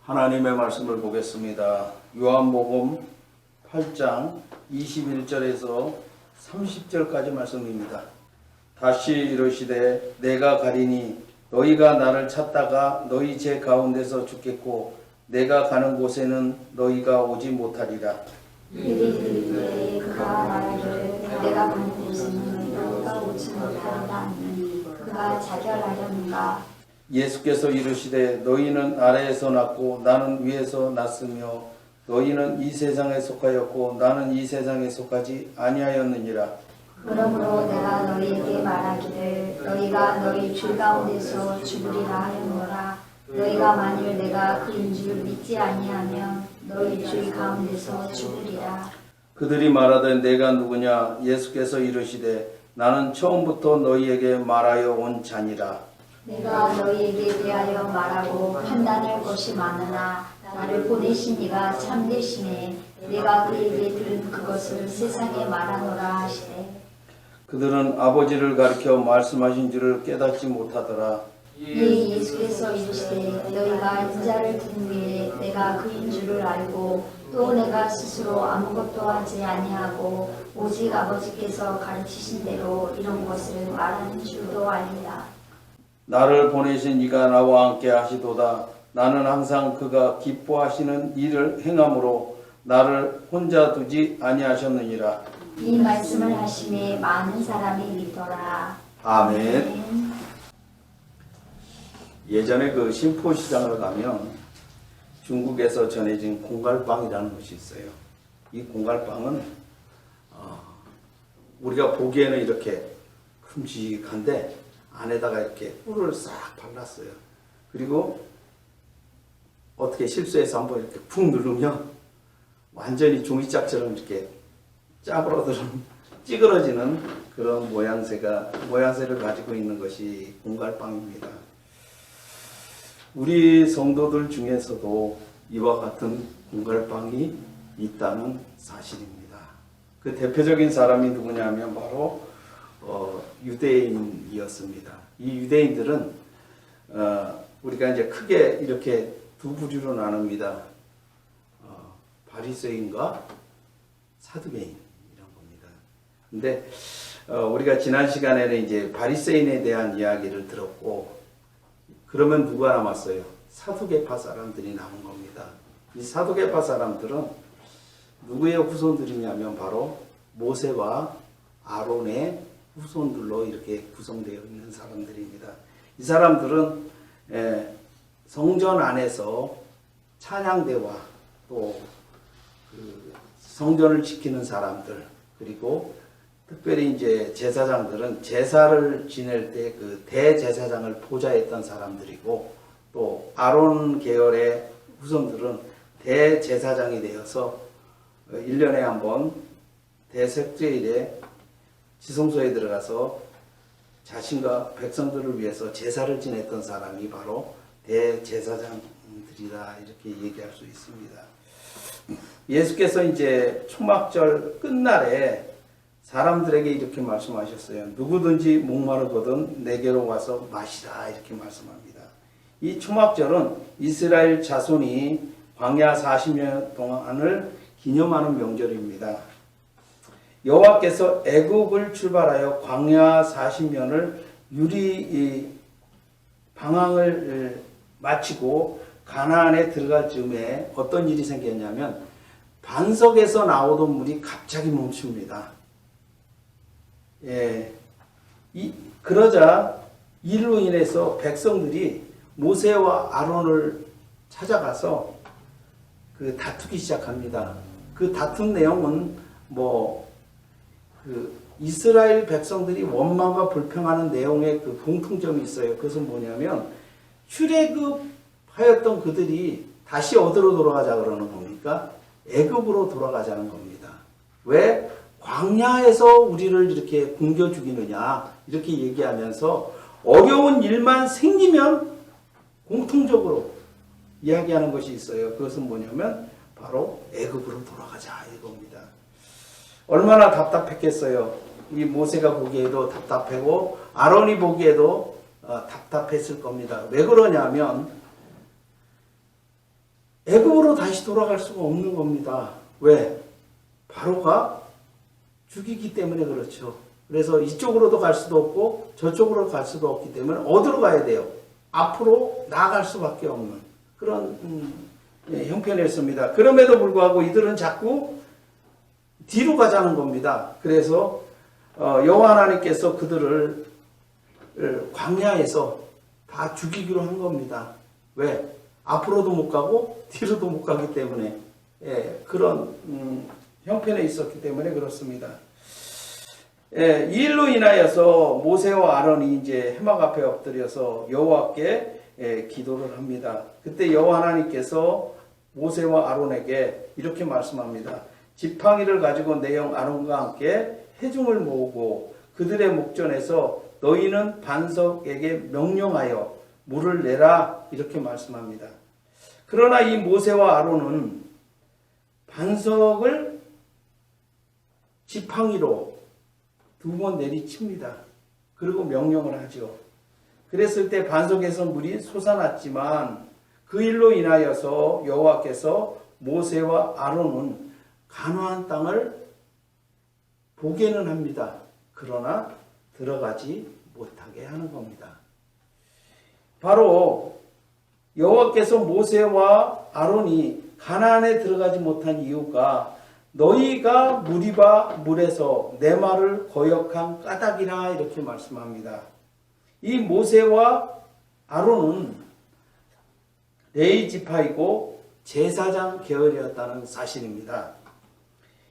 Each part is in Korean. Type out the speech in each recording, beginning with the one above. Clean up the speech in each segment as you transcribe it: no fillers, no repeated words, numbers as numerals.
하나님의 말씀을 보겠습니다. 요한복음 8장 21절에서 30절까지 말씀입니다. 다시 이르시되 내가 가리니 너희가 나를 찾다가 너희 제 가운데서 죽겠고 내가 가는 곳에는 너희가 오지 못하리라. 이르되 그가 말하기를 내가 가는 곳에는 너희가 오지 못하리라 하니 그가 자결하려는가. 예수께서 이르시되 너희는 아래에서 났고 나는 위에서 났으며 너희는 이 세상에 속하였고 나는 이 세상에 속하지 아니하였느니라. 그러므로 내가 너희에게 말하기를 너희가 너희 주 가운데서 죽으리라 하였노라. 너희가 만일 내가 그인 줄 믿지 아니하면 너희 주 가운데서 죽으리라. 그들이 말하되 내가 누구냐? 예수께서 이르시되 나는 처음부터 너희에게 말하여 온 자니라. 내가 너희에게 대하여 말하고 판단할 것이 많으나 나를 보내신 이가 참되시네. 내가 그에게 들은 그것을 세상에 말하노라 하시되 그들은 아버지를 가리켜 말씀하신 줄을 깨닫지 못하더라. 이 예수께서 이르시되 너희가 인자를 든 후에 내가 그인 줄을 알고 또 내가 스스로 아무것도 하지 아니하고 오직 아버지께서 가르치신 대로 이런 것을 말하는 줄도 알리라. 나를 보내신 이가 나와 함께 하시도다. 나는 항상 그가 기뻐하시는 일을 행함으로 나를 혼자 두지 아니하셨느니라. 이 말씀을 하심에 많은 사람이 믿더라. 아멘. 예전에 그 신포시장을 가면 중국에서 전해진 공갈빵이라는 것이 있어요. 이 공갈빵은 우리가 보기에는 이렇게 큼직한데 안에다가 이렇게 꿀을 싹 발랐어요. 그리고 어떻게 실수해서 한번 이렇게 푹 누르면 완전히 종이짝처럼 이렇게 찌그러지는 그런 모양새를 가지고 있는 것이 공갈빵입니다. 우리 성도들 중에서도 이와 같은 공갈빵이 있다는 사실입니다. 그 대표적인 사람이 누구냐면 바로 유대인이었습니다. 이 유대인들은 우리가 이제 크게 이렇게 두 부류로 나눕니다. 바리새인과 사두개인 이런 겁니다. 근데 우리가 지난 시간에는 이제 바리새인에 대한 이야기를 들었고, 그러면 누가 남았어요? 사두개파 사람들이 남은 겁니다. 이 사두개파 사람들은 누구의 후손들이냐면 바로 모세와 아론의 후손들로 이렇게 구성되어 있는 사람들입니다. 이 사람들은 성전 안에서 찬양대와 또 그 성전을 지키는 사람들, 그리고 특별히 이제 제사장들은 제사를 지낼 때 그 대제사장을 보좌했던 사람들이고, 또 아론 계열의 후손들은 대제사장이 되어서 1년에 한 번 대색제일에 지성소에 들어가서 자신과 백성들을 위해서 제사를 지냈던 사람이 바로 대제사장들이다, 이렇게 얘기할 수 있습니다. 예수께서 이제 초막절 끝날에 사람들에게 이렇게 말씀하셨어요. 누구든지 목마르거든 내게로 와서 마시라, 이렇게 말씀합니다. 이 초막절은 이스라엘 자손이 광야 40년 동안을 기념하는 명절입니다. 여호와께서 애굽을 출발하여 광야 40년을 유리 방황을 마치고 가나안에 들어갈 즈음에 어떤 일이 생겼냐면 반석에서 나오던 물이 갑자기 멈춥니다. 그러자 이로 인해서 백성들이 모세와 아론을 찾아가서 다투기 시작합니다. 그 다툰 내용은 이스라엘 백성들이 원망과 불평하는 내용의 그 공통점이 있어요. 그것은 뭐냐면 출애굽하였던 그들이 다시 어디로 돌아가자 그러는 겁니까? 애굽으로 돌아가자는 겁니다. 왜 광야에서 우리를 이렇게 굶겨 죽이느냐, 이렇게 얘기하면서 어려운 일만 생기면 공통적으로 이야기하는 것이 있어요. 그것은 뭐냐면 바로 애굽으로 돌아가자 이겁니다. 얼마나 답답했겠어요. 이 모세가 보기에도 답답하고 아론이 보기에도 답답했을 겁니다. 왜 그러냐면 다시 돌아갈 수가 없는 겁니다. 왜? 바로가 죽이기 때문에 그렇죠. 그래서 이쪽으로도 갈 수도 없고 저쪽으로 갈 수도 없기 때문에 어디로 가야 돼요? 앞으로 나아갈 수밖에 없는 그런 형편이었습니다. 그럼에도 불구하고 이들은 자꾸 뒤로 가자는 겁니다. 그래서 여호와 하나님께서 그들을 광야에서 다 죽이기로 한 겁니다. 왜? 앞으로도 못 가고 뒤로도 못 가기 때문에 그런 형편에 있었기 때문에 그렇습니다. 이 일로 인하여서 모세와 아론이 이제 해막 앞에 엎드려서 여호와께 기도를 합니다. 그때 여호와 하나님께서 모세와 아론에게 이렇게 말씀합니다. 지팡이를 가지고 내 형 아론과 함께 회중을 모으고 그들의 목전에서 너희는 반석에게 명령하여 물을 내라 이렇게 말씀합니다. 그러나 이 모세와 아론은 반석을 지팡이로 2번 내리칩니다. 그리고 명령을 하죠. 그랬을 때 반석에서 물이 솟아났지만 그 일로 인하여서 여호와께서 모세와 아론은 가나안 땅을 보게는 합니다. 그러나 들어가지 못하게 하는 겁니다. 바로 여호와께서 모세와 아론이 가나안에 들어가지 못한 이유가 너희가 무리바 물에서 내 말을 거역한 까닭이라 이렇게 말씀합니다. 이 모세와 아론은 레위 지파이고 제사장 계열이었다는 사실입니다.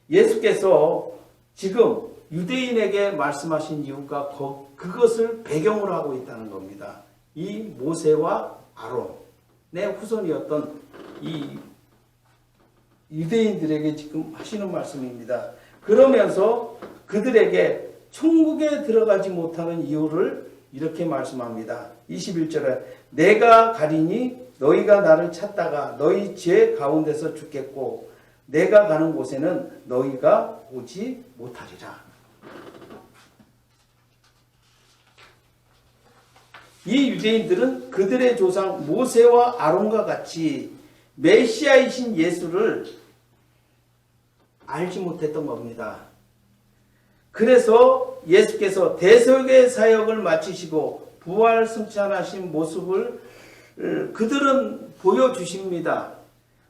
예수께서 지금 유대인에게 말씀하신 이유가 그것을 배경으로 하고 있다는 겁니다. 이 모세와 아론의 후손이었던 이 유대인들에게 지금 하시는 말씀입니다. 그러면서 그들에게 천국에 들어가지 못하는 이유를 이렇게 말씀합니다. 21절에 내가 가리니 너희가 나를 찾다가 너희 죄 가운데서 죽겠고 내가 가는 곳에는 너희가 오지 못하리라. 이 유대인들은 그들의 조상 모세와 아론과 같이 메시아이신 예수를 알지 못했던 겁니다. 그래서 예수께서 대속의 사역을 마치시고 부활 승천하신 모습을 그들은 보여주십니다.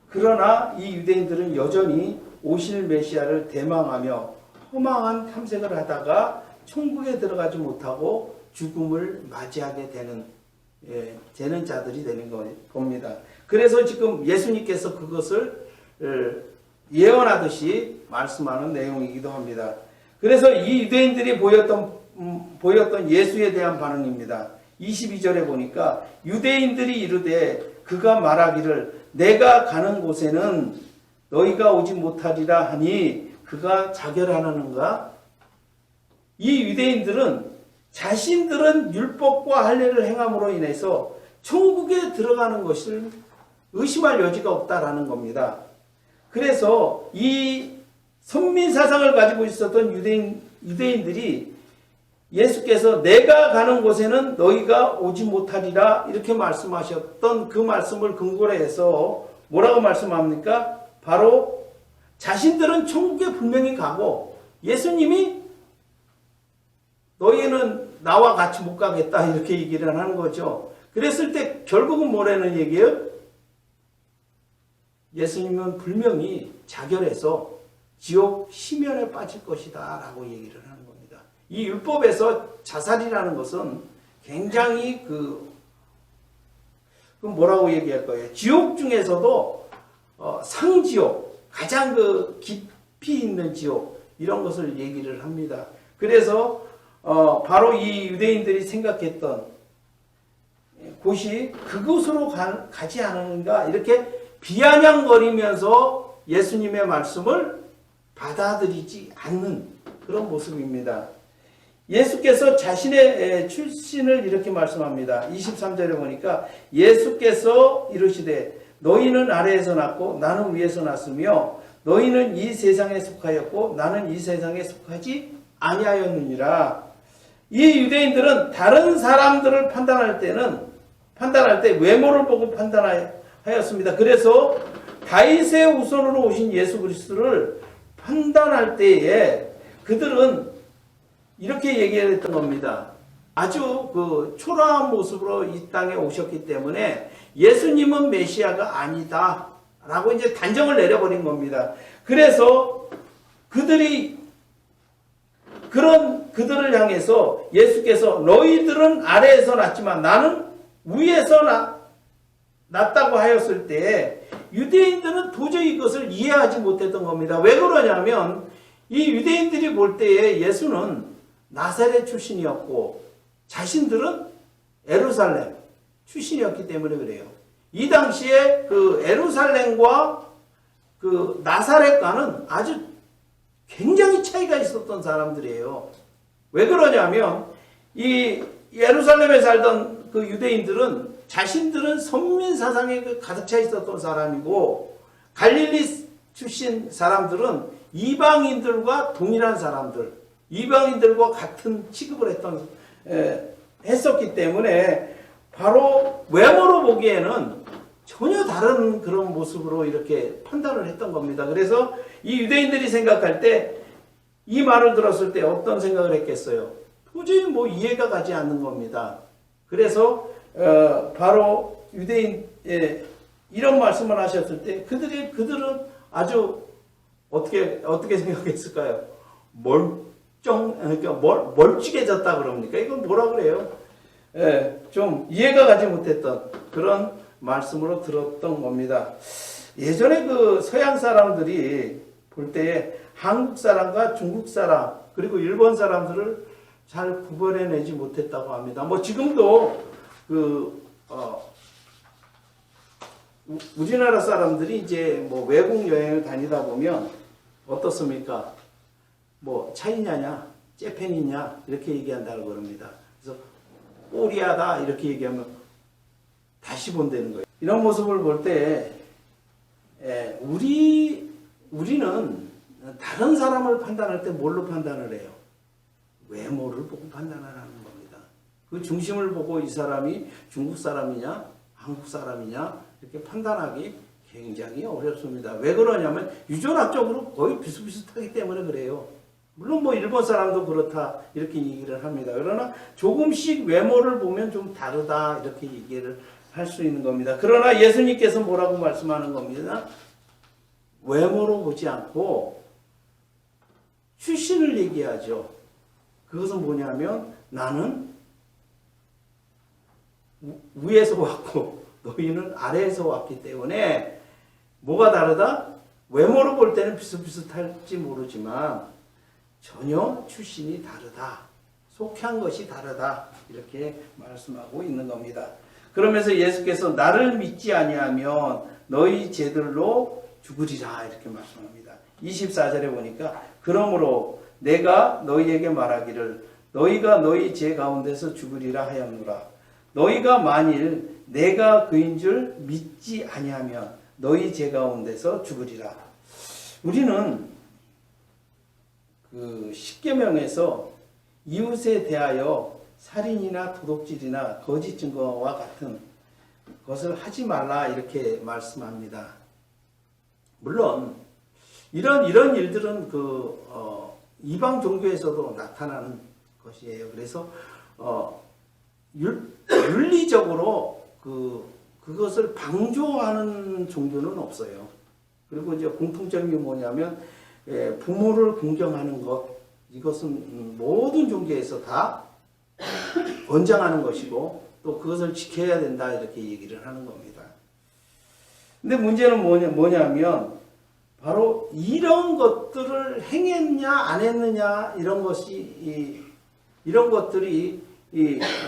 그러나 이 유대인들은 여전히 오실 메시아를 대망하며 허망한 탐색을 하다가 천국에 들어가지 못하고 죽음을 맞이하게 되는 자들이 되는 겁니다. 그래서 지금 예수님께서 그것을 예언하듯이 말씀하는 내용이기도 합니다. 그래서 이 유대인들이 보였던 예수에 대한 반응입니다. 22절에 보니까 유대인들이 이르되 그가 말하기를 내가 가는 곳에는 너희가 오지 못하리라 하니 그가 자결하는가? 이 유대인들은 자신들은 율법과 할례를 행함으로 인해서 천국에 들어가는 것을 의심할 여지가 없다라는 겁니다. 그래서 이 선민 사상을 가지고 있었던 유대인들이 예수께서 내가 가는 곳에는 너희가 오지 못하리라 이렇게 말씀하셨던 그 말씀을 근거로 해서 뭐라고 말씀합니까? 바로 자신들은 천국에 분명히 가고 예수님이 너희는 나와 같이 못 가겠다 이렇게 얘기를 하는 거죠. 그랬을 때 결국은 뭐라는 얘기예요? 예수님은 분명히 자결해서 지옥 심연에 빠질 것이다 라고 얘기를 하는 겁니다. 이 율법에서 자살이라는 것은 굉장히 뭐라고 얘기할 거예요? 지옥 중에서도 상지옥, 가장 깊이 있는 지옥 이런 것을 얘기를 합니다. 그래서 바로 이 유대인들이 생각했던 곳이 그곳으로 가지 않은가 이렇게 비아냥거리면서 예수님의 말씀을 받아들이지 않는 그런 모습입니다. 예수께서 자신의 출신을 이렇게 말씀합니다. 23절에 보니까 예수께서 이르시되 너희는 아래에서 났고 나는 위에서 났으며 너희는 이 세상에 속하였고 나는 이 세상에 속하지 아니하였느니라. 이 유대인들은 다른 사람들을 판단할 때 외모를 보고 하였습니다. 그래서 다윗의 후손으로 오신 예수 그리스도를 판단할 때에 그들은 이렇게 얘기했던 겁니다. 아주 그 초라한 모습으로 이 땅에 오셨기 때문에 예수님은 메시아가 아니다 라고 이제 단정을 내려버린 겁니다. 그래서 그들이 그들을 향해서 예수께서 너희들은 아래에서 났지만 나는 위에서 났다고 하였을 때 유대인들은 도저히 이것을 이해하지 못했던 겁니다. 왜 그러냐면 이 유대인들이 볼 때에 예수는 나사렛 출신이었고 자신들은 예루살렘 출신이었기 때문에 그래요. 이 당시에 그 예루살렘과 그 나사렛과는 아주 굉장히 차이가 있었던 사람들이에요. 왜 그러냐면 이 예루살렘에 살던 그 유대인들은 자신들은 선민 사상에 가득 차 있었던 사람이고 갈릴리 출신 사람들은 이방인들과 동일한 사람들, 이방인들과 같은 취급을 했었기 때문에 바로 외모로 보기에는 전혀 다른 그런 모습으로 이렇게 판단을 했던 겁니다. 그래서 이 유대인들이 생각할 때 이 말을 들었을 때 어떤 생각을 했겠어요? 도저히 뭐 이해가 가지 않는 겁니다. 그래서 바로 유대인 이런 말씀을 하셨을 때 그들은 아주 어떻게 생각했을까요? 그러니까 멀찍해졌다 그럽니까? 이건 뭐라 그래요? 좀 이해가 가지 못했던 그런 말씀으로 들었던 겁니다. 예전에 그 서양 사람들이 볼 때에 한국 사람과 중국 사람 그리고 일본 사람들을 잘 구분해내지 못했다고 합니다. 뭐 지금도 우리나라 사람들이 이제 뭐 외국 여행을 다니다 보면 어떻습니까? 뭐 차이냐냐, 재팬이냐 이렇게 얘기한다고 그럽니다. 그래서 꼬리아다 이렇게 얘기하면 다시 본다는 거예요. 이런 모습을 볼 때 우리는 다른 사람을 판단할 때 뭘로 판단을 해요? 외모를 보고 판단을 하는 겁니다. 그 중심을 보고 이 사람이 중국 사람이냐, 한국 사람이냐 이렇게 판단하기 굉장히 어렵습니다. 왜 그러냐면 유전학적으로 거의 비슷비슷하기 때문에 그래요. 물론 뭐 일본 사람도 그렇다 이렇게 얘기를 합니다. 그러나 조금씩 외모를 보면 좀 다르다 이렇게 얘기를 할 수 있는 겁니다. 그러나 예수님께서 뭐라고 말씀하는 겁니다. 외모로 보지 않고 출신을 얘기하죠. 그것은 뭐냐면 나는 위에서 왔고 너희는 아래에서 왔기 때문에 뭐가 다르다? 외모로 볼 때는 비슷비슷할지 모르지만 전혀 출신이 다르다. 속한 것이 다르다. 이렇게 말씀하고 있는 겁니다. 그러면서 예수께서 나를 믿지 아니하면 너희 죄들로 죽으리라 이렇게 말씀합니다. 24절에 보니까 그러므로 내가 너희에게 말하기를 너희가 너희 죄 가운데서 죽으리라 하였노라. 너희가 만일 내가 그인 줄 믿지 아니하면 너희 죄 가운데서 죽으리라. 우리는 그 십계명에서 이웃에 대하여 살인이나 도둑질이나 거짓 증거와 같은 것을 하지 말라 이렇게 말씀합니다. 물론 이런 일들은 이방 종교에서도 나타나는 것이에요. 그래서 윤리적으로 그것을 방조하는 종교는 없어요. 그리고 이제 공통점이 뭐냐면 부모를 공경하는 것 이것은 모든 종교에서 다 권장하는 것이고 또 그것을 지켜야 된다 이렇게 얘기를 하는 겁니다. 근데 문제는 뭐냐면 바로 이런 것들을 행했냐 안 했느냐 이런 것들이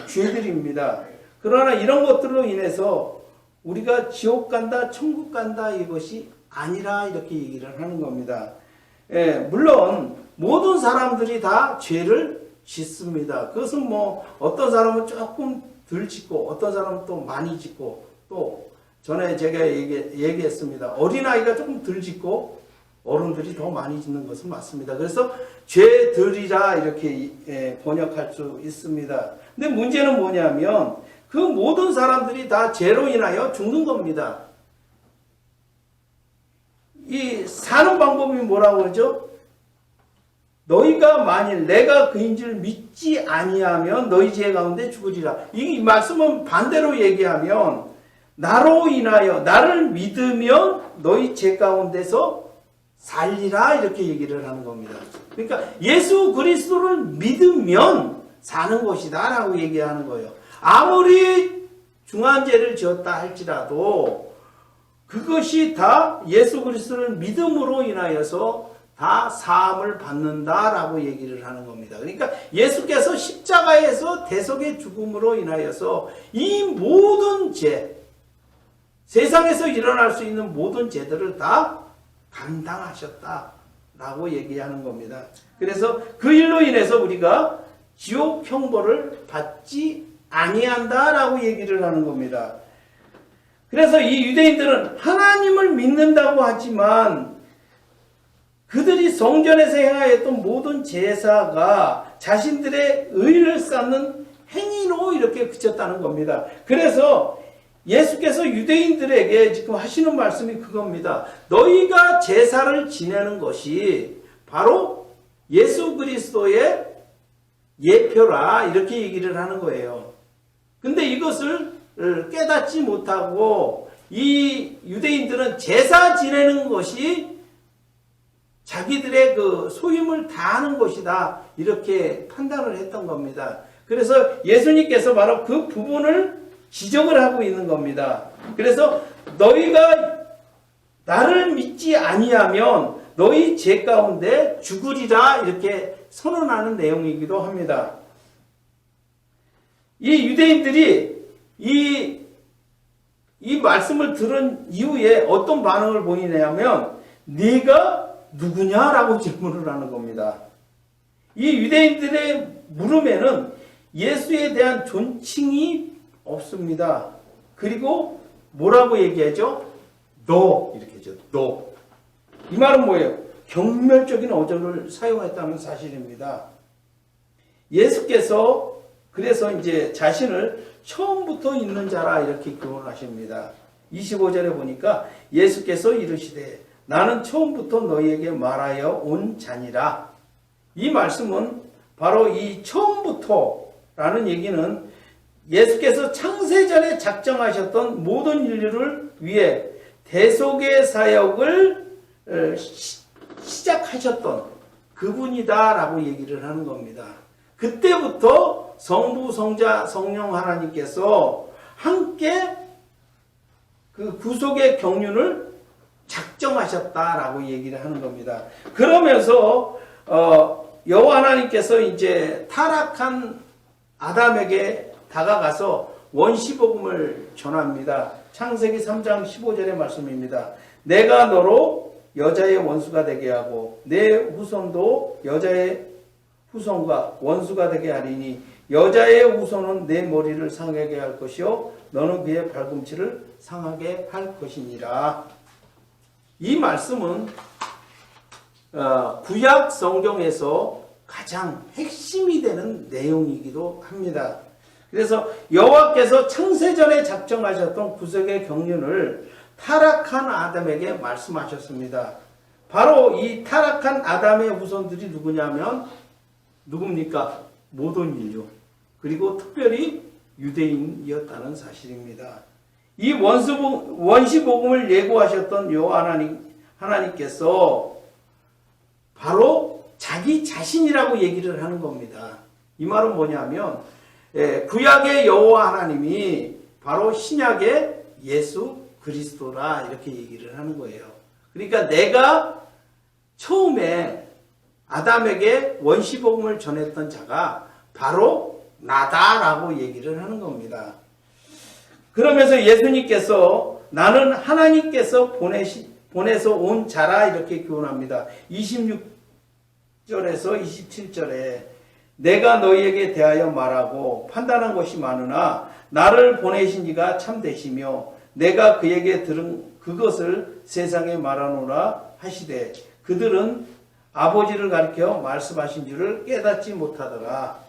죄들입니다. 그러나 이런 것들로 인해서 우리가 지옥 간다 천국 간다 이것이 아니라 이렇게 얘기를 하는 겁니다. 물론 모든 사람들이 다 죄를 짓습니다. 그것은 뭐 어떤 사람은 조금 덜 짓고 어떤 사람은 또 많이 짓고 또 전에 제가 얘기했습니다. 어린아이가 조금 덜 짓고 어른들이 더 많이 짓는 것은 맞습니다. 그래서 죄들이라 이렇게 번역할 수 있습니다. 근데 문제는 뭐냐면 그 모든 사람들이 다 죄로 인하여 죽는 겁니다. 이 사는 방법이 뭐라고 그러죠? 너희가 만일 내가 그인 줄 믿지 아니하면 너희 죄 가운데 죽으리라. 이 말씀은 반대로 얘기하면 나로 인하여 나를 믿으면 너희 죄 가운데서 살리라 이렇게 얘기를 하는 겁니다. 그러니까 예수 그리스도를 믿으면 사는 것이다 라고 얘기하는 거예요. 아무리 중한 죄를 지었다 할지라도 그것이 다 예수 그리스도를 믿음으로 인하여서 다 사함을 받는다라고 얘기를 하는 겁니다. 그러니까 예수께서 십자가에서 대속의 죽음으로 인하여서 이 모든 죄, 세상에서 일어날 수 있는 모든 죄들을 다 감당하셨다라고 얘기하는 겁니다. 그래서 그 일로 인해서 우리가 지옥 형벌을 받지 아니한다라고 얘기를 하는 겁니다. 그래서 이 유대인들은 하나님을 믿는다고 하지만 그들이 성전에서 행하였던 모든 제사가 자신들의 의를 쌓는 행위로 이렇게 그쳤다는 겁니다. 그래서 예수께서 유대인들에게 지금 하시는 말씀이 그겁니다. 너희가 제사를 지내는 것이 바로 예수 그리스도의 예표라 이렇게 얘기를 하는 거예요. 근데 이것을 깨닫지 못하고 이 유대인들은 제사 지내는 것이 자기들의 그 소임을 다하는 것이다 이렇게 판단을 했던 겁니다. 그래서 예수님께서 바로 그 부분을 지적을 하고 있는 겁니다. 그래서 너희가 나를 믿지 아니하면 너희 죄 가운데 죽으리라 이렇게 선언하는 내용이기도 합니다. 이 유대인들이 이 말씀을 들은 이후에 어떤 반응을 보이냐면 네가 누구냐라고 질문을 하는 겁니다. 이 유대인들의 물음에는 예수에 대한 존칭이 없습니다. 그리고 뭐라고 얘기하죠? 너 이렇게 하죠. 너. 이 말은 뭐예요? 경멸적인 어조를 사용했다는 사실입니다. 예수께서 그래서 이제 자신을 처음부터 있는 자라 이렇게 교훈하십니다. 25절에 보니까 예수께서 이르시되 나는 처음부터 너희에게 말하여 온 자니라. 이 말씀은 바로 이 처음부터라는 얘기는 예수께서 창세전에 작정하셨던 모든 인류를 위해 대속의 사역을 시작하셨던 그분이다라고 얘기를 하는 겁니다. 그때부터 성부, 성자, 성령 하나님께서 함께 그 구속의 경륜을 작정하셨다라고 얘기를 하는 겁니다. 그러면서 여호와 하나님께서 이제 타락한 아담에게 다가가서 원시복음을 전합니다. 창세기 3장 15절의 말씀입니다. 내가 너로 여자의 원수가 되게 하고 내 후손도 여자의 후손과 원수가 되게 하리니 여자의 후손은 내 머리를 상하게 할 것이요 너는 그의 발꿈치를 상하게 할 것이니라. 이 말씀은 구약 성경에서 가장 핵심이 되는 내용이기도 합니다. 그래서 여호와께서 창세전에 작정하셨던 구속의 경륜을 타락한 아담에게 말씀하셨습니다. 바로 이 타락한 아담의 후손들이 누굽니까? 모든 인류. 그리고 특별히 유대인이었다는 사실입니다. 이 원시복음을 예고하셨던 여호와 하나님께서 바로 자기 자신이라고 얘기를 하는 겁니다. 이 말은 뭐냐면 구약의 여호와 하나님이 바로 신약의 예수 그리스도라 이렇게 얘기를 하는 거예요. 그러니까 내가 처음에 아담에게 원시복음을 전했던 자가 바로 나다라고 얘기를 하는 겁니다. 그러면서 예수님께서 나는 하나님께서 보내서 온 자라 이렇게 교훈합니다. 26절에서 27절에 내가 너희에게 대하여 말하고 판단한 것이 많으나 나를 보내신 이가 참되시며 내가 그에게 들은 그것을 세상에 말하노라 하시되 그들은 아버지를 가리켜 말씀하신 줄을 깨닫지 못하더라.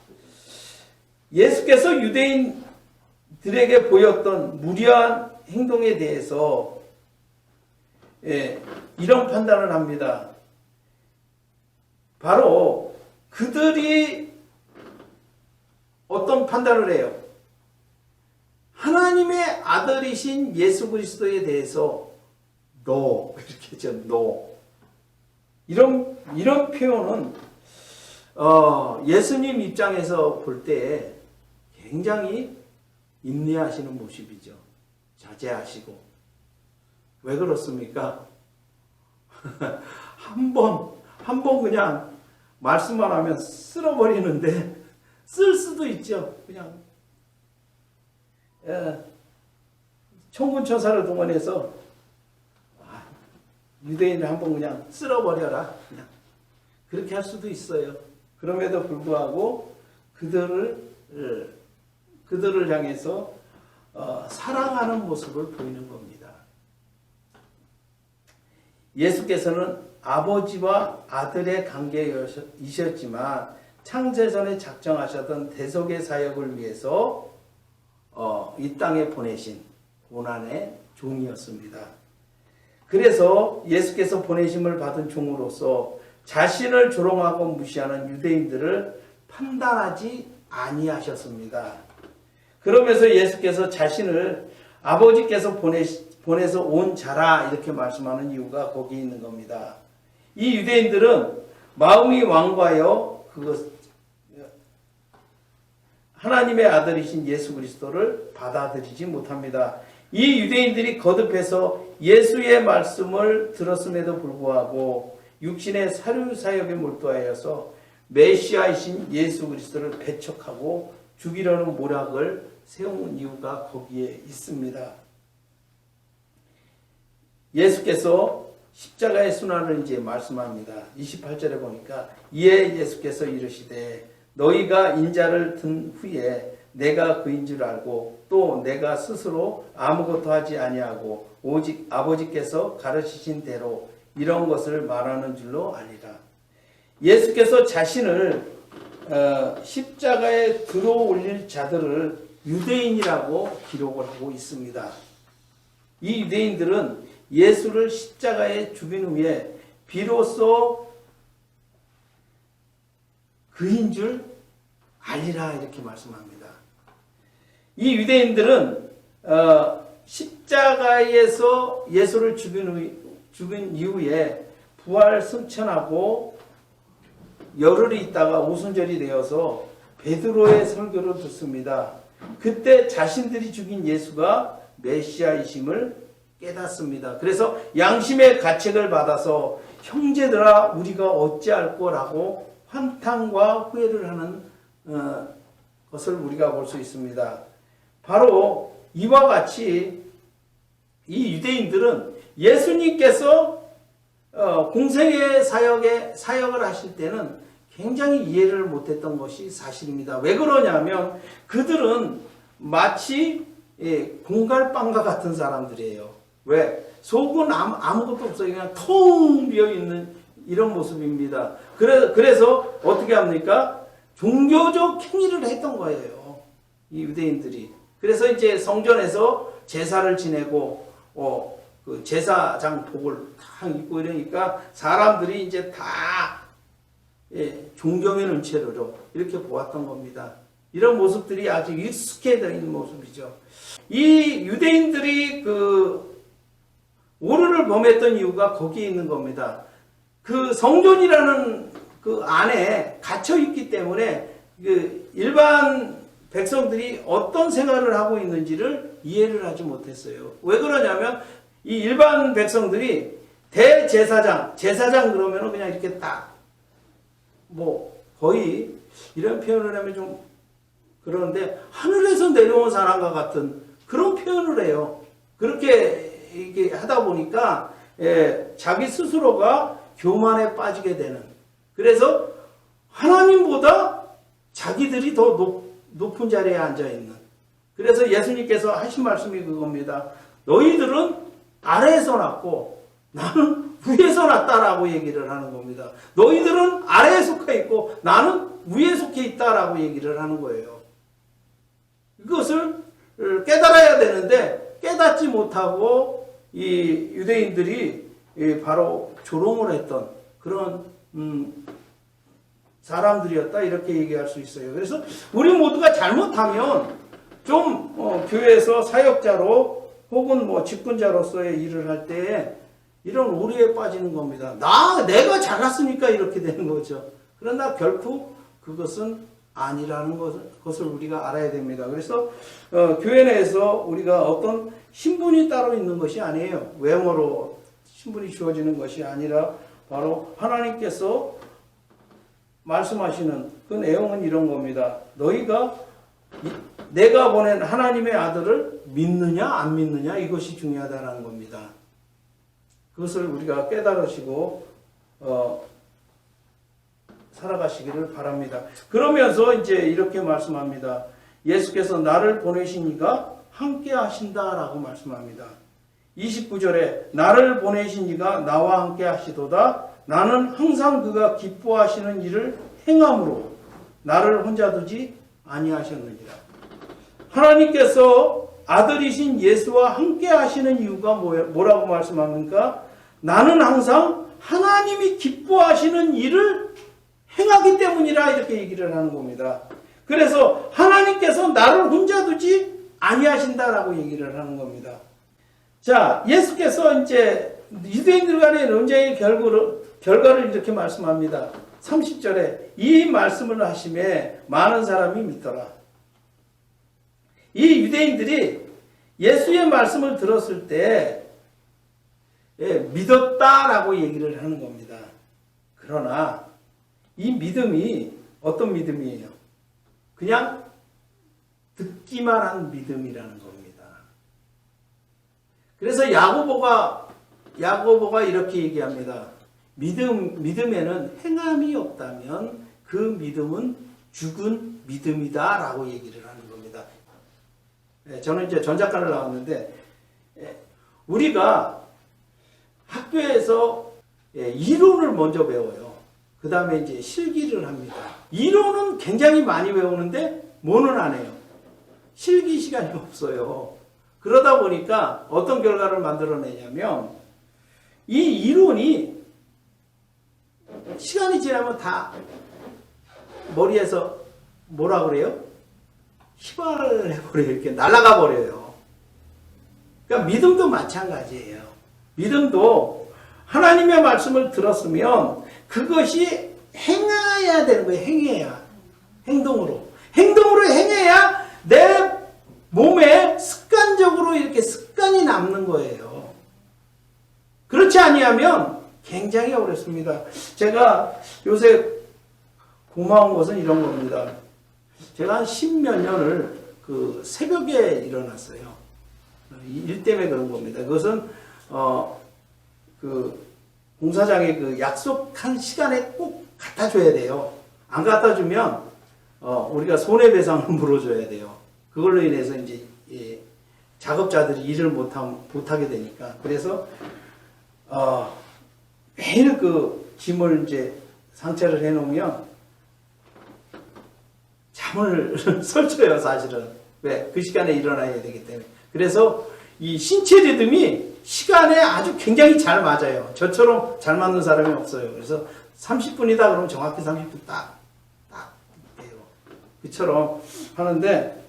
예수께서 유대인들에게 보였던 무리한 행동에 대해서 이런 판단을 합니다. 바로 그들이 어떤 판단을 해요? 하나님의 아들이신 예수 그리스도에 대해서 no 이렇게 했죠. no. 이런 표현은 예수님 입장에서 볼 때 굉장히 인내하시는 모습이죠. 자제하시고. 왜 그렇습니까? 한 번 그냥 말씀만 하면 쓸어버리는데 쓸 수도 있죠. 그냥 총군천사를 동원해서 유대인을 한번 그냥 쓸어버려라. 그냥 그렇게 할 수도 있어요. 그럼에도 불구하고 그들을 향해서 사랑하는 모습을 보이는 겁니다. 예수께서는 아버지와 아들의 관계이셨지만 창세전에 작정하셨던 대속의 사역을 위해서 이 땅에 보내신 고난의 종이었습니다. 그래서 예수께서 보내심을 받은 종으로서 자신을 조롱하고 무시하는 유대인들을 판단하지 아니하셨습니다. 그러면서 예수께서 자신을 아버지께서 보내서 온 자라 이렇게 말씀하는 이유가 거기 있는 겁니다. 이 유대인들은 마음이 완고하여 하나님의 아들이신 예수 그리스도를 받아들이지 못합니다. 이 유대인들이 거듭해서 예수의 말씀을 들었음에도 불구하고 육신의 사류 사역에 몰두하여서 메시아이신 예수 그리스도를 배척하고 죽이려는 모략을 세운 이유가 거기에 있습니다. 예수께서 십자가의 순환을 이제 말씀합니다. 28절에 보니까 이에 예수께서 이르시되 너희가 인자를 든 후에 내가 그인 줄 알고 또 내가 스스로 아무것도 하지 아니하고 오직 아버지께서 가르치신 대로 이런 것을 말하는 줄로 알리라. 예수께서 자신을 십자가에 들어 올릴 자들을 유대인이라고 기록을 하고 있습니다. 이 유대인들은 예수를 십자가에 죽인 후에 비로소 그인 줄 알리라 이렇게 말씀합니다. 이 유대인들은 십자가에서 예수를 죽인 이후에 부활 승천하고 열흘이 있다가 오순절이 되어서 베드로의 설교를 듣습니다. 그때 자신들이 죽인 예수가 메시아이심을 깨닫습니다. 그래서 양심의 가책을 받아서 형제들아 우리가 어찌할 거라고 환탄과 후회를 하는 것을 우리가 볼 수 있습니다. 바로 이와 같이 이 유대인들은 예수님께서 공생의 사역을 하실 때는 굉장히 이해를 못했던 것이 사실입니다. 왜 그러냐면 그들은 마치 공갈빵과 같은 사람들이에요. 왜? 속은 아무것도 없어요. 그냥 텅 비어있는 이런 모습입니다. 그래서 어떻게 합니까? 종교적 행위를 했던 거예요. 이 유대인들이. 그래서 이제 성전에서 제사를 지내고 그 제사장 복을 다 입고 이러니까 사람들이 이제 다 존경의 눈초리로 이렇게 보았던 겁니다. 이런 모습들이 아주 익숙해져 있는 모습이죠. 이 유대인들이 오류를 범했던 이유가 거기에 있는 겁니다. 그 성전이라는 그 안에 갇혀 있기 때문에 그 일반 백성들이 어떤 생활을 하고 있는지를 이해를 하지 못했어요. 왜 그러냐면 이 일반 백성들이 제사장 그러면은 그냥 이렇게 딱 거의 이런 표현을 하면 좀 그러는데 하늘에서 내려온 사람과 같은 그런 표현을 해요. 그렇게 이게 하다 보니까 자기 스스로가 교만에 빠지게 되는. 그래서 하나님보다 자기들이 더 높은 자리에 앉아 있는. 그래서 예수님께서 하신 말씀이 그겁니다. 너희들은 아래에서 났고 나는 위에서 났다라고 얘기를 하는 겁니다. 너희들은 아래에 속해 있고 나는 위에 속해 있다라고 얘기를 하는 거예요. 이것을 깨달아야 되는데 깨닫지 못하고 이 유대인들이 바로 조롱을 했던 그런 사람들이었다 이렇게 얘기할 수 있어요. 그래서 우리 모두가 잘못하면 좀 교회에서 사역자로 혹은 뭐 직분자로서의 일을 할 때 이런 오류에 빠지는 겁니다. 내가 잘났으니까 이렇게 되는 거죠. 그러나 결코 그것은 아니라는 것을 우리가 알아야 됩니다. 그래서 교회 내에서 우리가 어떤 신분이 따로 있는 것이 아니에요. 외모로 신분이 주어지는 것이 아니라 바로 하나님께서 말씀하시는 그 내용은 이런 겁니다. 너희가 내가 보낸 하나님의 아들을 믿느냐 안 믿느냐 이것이 중요하다는 겁니다. 그것을 우리가 깨달으시고 살아가시기를 바랍니다. 그러면서 이제 이렇게 말씀합니다. 예수께서 나를 보내신 이가 함께 하신다라고 말씀합니다. 29절에 나를 보내신 이가 나와 함께 하시도다. 나는 항상 그가 기뻐하시는 일을 행함으로 나를 혼자 두지 아니하셨느니라. 하나님께서 아들이신 예수와 함께 하시는 이유가 뭐라고 말씀합니까? 나는 항상 하나님이 기뻐하시는 일을 행하기 때문이라 이렇게 얘기를 하는 겁니다. 그래서 하나님께서 나를 혼자 두지 아니하신다라고 얘기를 하는 겁니다. 자, 예수께서 이제 유대인들 간의 논쟁의 결과를 이렇게 말씀합니다. 30절에 이 말씀을 하심에 많은 사람이 믿더라. 이 유대인들이 예수의 말씀을 들었을 때 믿었다라고 얘기를 하는 겁니다. 그러나 이 믿음이 어떤 믿음이에요? 그냥 듣기만 한 믿음이라는 겁니다. 그래서 야고보가 이렇게 얘기합니다. 믿음에는 행함이 없다면 그 믿음은 죽은 믿음이다라고 얘기를 하는 겁니다. 저는 이제 전작가를 나왔는데 우리가 학교에서 이론을 먼저 배워요. 그 다음에 이제 실기를 합니다. 이론은 굉장히 많이 배우는데 뭐는 안 해요. 실기 시간이 없어요. 그러다 보니까 어떤 결과를 만들어내냐면 이 이론이 시간이 지나면 다 머리에서 뭐라 그래요? 희발을 해버려요. 이렇게 날아가 버려요. 그러니까 믿음도 마찬가지예요. 믿음도 하나님의 말씀을 들었으면 그것이 행해야 되는 거예요. 행해야. 행동으로 행해야 내 몸에 습관적으로 이렇게 습관이 남는 거예요. 그렇지 아니하면 굉장히 어렵습니다. 제가 요새 고마운 것은 이런 겁니다. 제가 한 10몇 년을 그 새벽에 일어났어요. 일 때문에 그런 겁니다. 그것은 그 공사장에 그 약속한 시간에 꼭 갖다 줘야 돼요. 안 갖다 주면 우리가 손해배상을 물어줘야 돼요. 그걸로 인해서 이제 작업자들이 일을 못하게 되니까. 그래서 매일 그 짐을 이제 상차를 해놓으면 잠을 설쳐요, 사실은. 왜? 그 시간에 일어나야 되기 때문에. 그래서 이 신체 리듬이 시간에 아주 굉장히 잘 맞아요. 저처럼 잘 맞는 사람이 없어요. 그래서 30분이다 그러면 정확히 30분 딱 돼요. 그처럼 하는데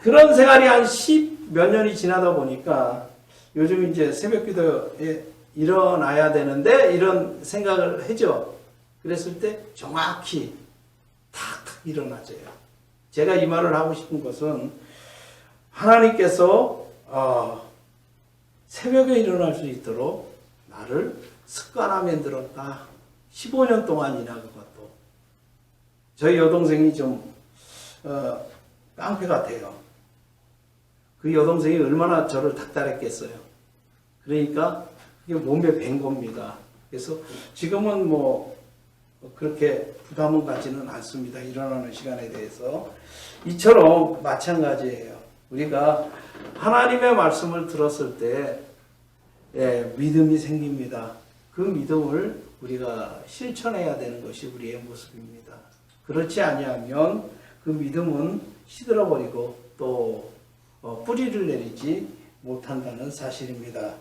그런 생활이 한 10몇 년이 지나다 보니까 요즘 이제 새벽 기도에 일어나야 되는데 이런 생각을 하죠. 그랬을 때 정확히 탁탁 일어나져요. 제가 이 말을 하고 싶은 것은 하나님께서 새벽에 일어날 수 있도록 나를 습관화에 들었다. 15년 동안이나 그것도. 저희 여동생이 좀 깡패 같아요. 그 여동생이 얼마나 저를 닥달했겠어요. 그러니까 그게 몸에 밴 겁니다. 그래서 지금은 뭐 그렇게 부담은 갖지는 않습니다. 일어나는 시간에 대해서. 이처럼 마찬가지예요. 우리가 하나님의 말씀을 들었을 때 믿음이 생깁니다. 그 믿음을 우리가 실천해야 되는 것이 우리의 모습입니다. 그렇지 아니하면 그 믿음은 시들어버리고 또 뿌리를 내리지 못한다는 사실입니다.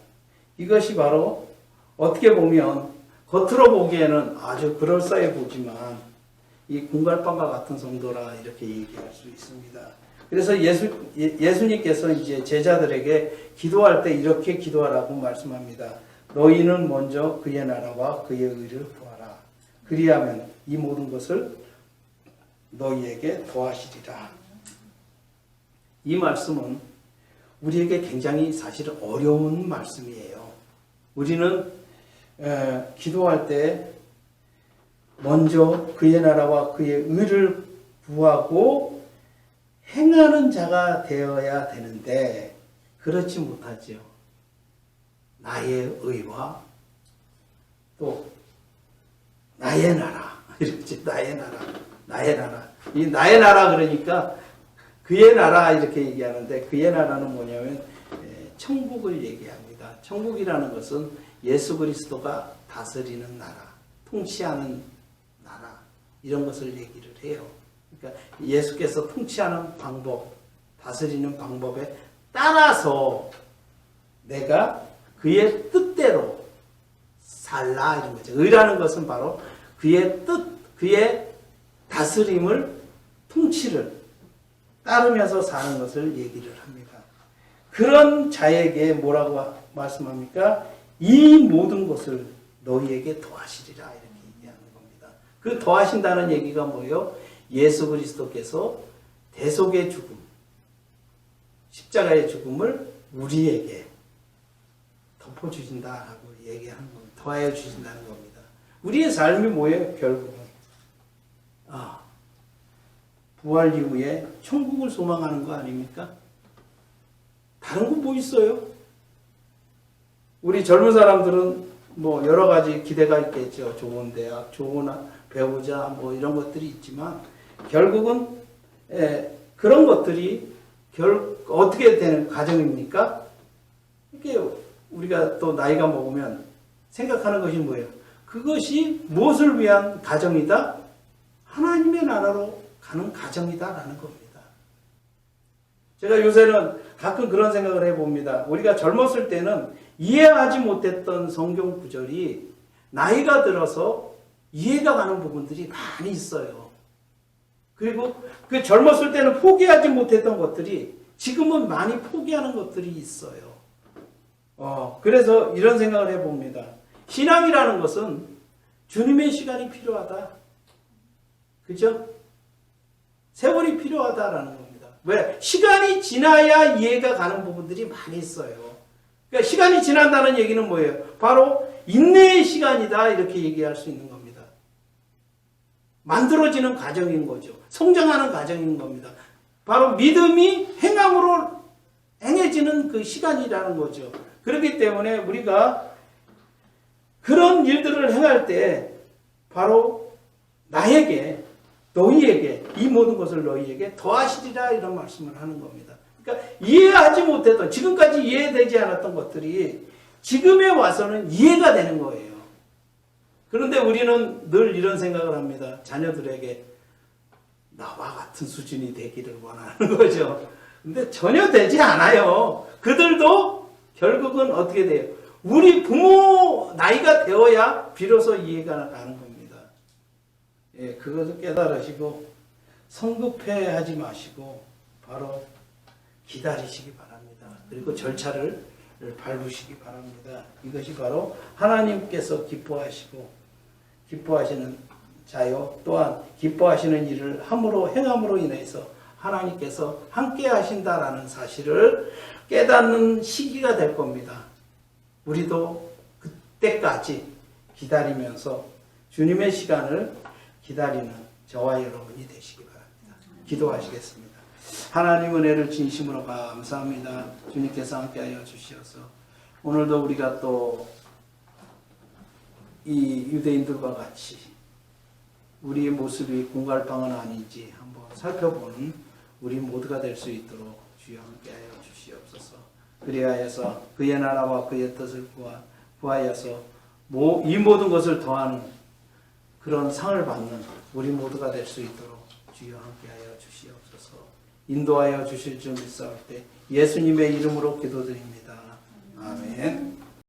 이것이 바로 어떻게 보면 겉으로 보기에는 아주 그럴싸해 보지만 이 공갈빵과 같은 성도라 이렇게 얘기할 수 있습니다. 그래서 예수님께서 이제 제자들에게 기도할 때 이렇게 기도하라고 말씀합니다. 너희는 먼저 그의 나라와 그의 의를 구하라. 그리하면 이 모든 것을 너희에게 더하시리라. 이 말씀은 우리에게 굉장히 사실 어려운 말씀이에요. 우리는 기도할 때 먼저 그의 나라와 그의 의를 구하고 행하는 자가 되어야 되는데 그렇지 못하죠. 나의 의와 또 나의 나라 이렇게 나의 나라 이 나의 나라 그러니까 그의 나라 이렇게 얘기하는데 그의 나라는 뭐냐면 천국을 얘기합니다. 천국이라는 것은 예수 그리스도가 다스리는 나라, 통치하는 나라 이런 것을 얘기를 해요. 그러니까 예수께서 통치하는 방법, 다스리는 방법에 따라서 내가 그의 뜻대로 살라 이런 거죠. 의라는 것은 바로 그의 뜻, 그의 다스림을, 통치를 따르면서 사는 것을 얘기를 합니다. 그런 자에게 뭐라고 말씀합니까? 이 모든 것을 너희에게 더하시리라 이렇게 얘기하는 겁니다. 그 더하신다는 얘기가 뭐예요? 예수 그리스도께서 대속의 죽음, 십자가의 죽음을 우리에게 덮어주신다라고 얘기하는 겁니다. 더하여 주신다는 겁니다. 우리의 삶이 뭐예요? 결국은 부활 이후에 천국을 소망하는 거 아닙니까? 다른 거 뭐 있어요? 우리 젊은 사람들은 뭐 여러 가지 기대가 있겠죠. 좋은 대학, 좋은 배우자 뭐 이런 것들이 있지만 결국은 그런 것들이 어떻게 되는 가정입니까? 이게 우리가 또 나이가 먹으면 생각하는 것이 뭐예요? 그것이 무엇을 위한 가정이다? 하나님의 나라로 가는 가정이다라는 겁니다. 제가 요새는 가끔 그런 생각을 해봅니다. 우리가 젊었을 때는 이해하지 못했던 성경 구절이 나이가 들어서 이해가 가는 부분들이 많이 있어요. 그리고 그 젊었을 때는 포기하지 못했던 것들이 지금은 많이 포기하는 것들이 있어요. 그래서 이런 생각을 해봅니다. 신앙이라는 것은 주님의 시간이 필요하다. 그죠? 세월이 필요하다라는 겁니다. 왜? 시간이 지나야 이해가 가는 부분들이 많이 있어요. 그러니까 시간이 지난다는 얘기는 뭐예요? 바로 인내의 시간이다 이렇게 얘기할 수 있는 겁니다. 만들어지는 과정인 거죠. 성장하는 과정인 겁니다. 바로 믿음이 행함으로 행해지는 그 시간이라는 거죠. 그렇기 때문에 우리가 그런 일들을 행할 때 바로 나에게 너희에게 이 모든 것을 너희에게 더하시리라 이런 말씀을 하는 겁니다. 그러니까 이해하지 못했던 지금까지 이해되지 않았던 것들이 지금에 와서는 이해가 되는 거예요. 그런데 우리는 늘 이런 생각을 합니다. 자녀들에게 나와 같은 수준이 되기를 원하는 거죠. 근데 전혀 되지 않아요. 그들도 결국은 어떻게 돼요? 우리 부모 나이가 되어야 비로소 이해가 가는 겁니다. 예, 그것을 깨달으시고 성급해하지 마시고 바로 기다리시기 바랍니다. 그리고 절차를 밟으시기 바랍니다. 이것이 바로 하나님께서 기뻐하시는 자요 또한 기뻐하시는 일을 행함으로 인해서 하나님께서 함께 하신다라는 사실을 깨닫는 시기가 될 겁니다. 우리도 그때까지 기다리면서 주님의 시간을 기다리는 저와 여러분이 되시기 바랍니다. 기도하시겠습니다. 하나님 은혜를 진심으로 감사합니다. 주님께서 함께하여 주시어서 오늘도 우리가 또 이 유대인들과 같이 우리의 모습이 공갈빵은 아닌지 한번 살펴보는 우리 모두가 될 수 있도록 주여 함께하여 주시옵소서. 그리하여서 그의 나라와 그의 뜻을 구하여서 이 모든 것을 더하는 그런 상을 받는 우리 모두가 될 수 있도록 주여 함께하여 주시옵소서. 인도하여 주실 줄 믿사올 때 예수님의 이름으로 기도드립니다. 아멘.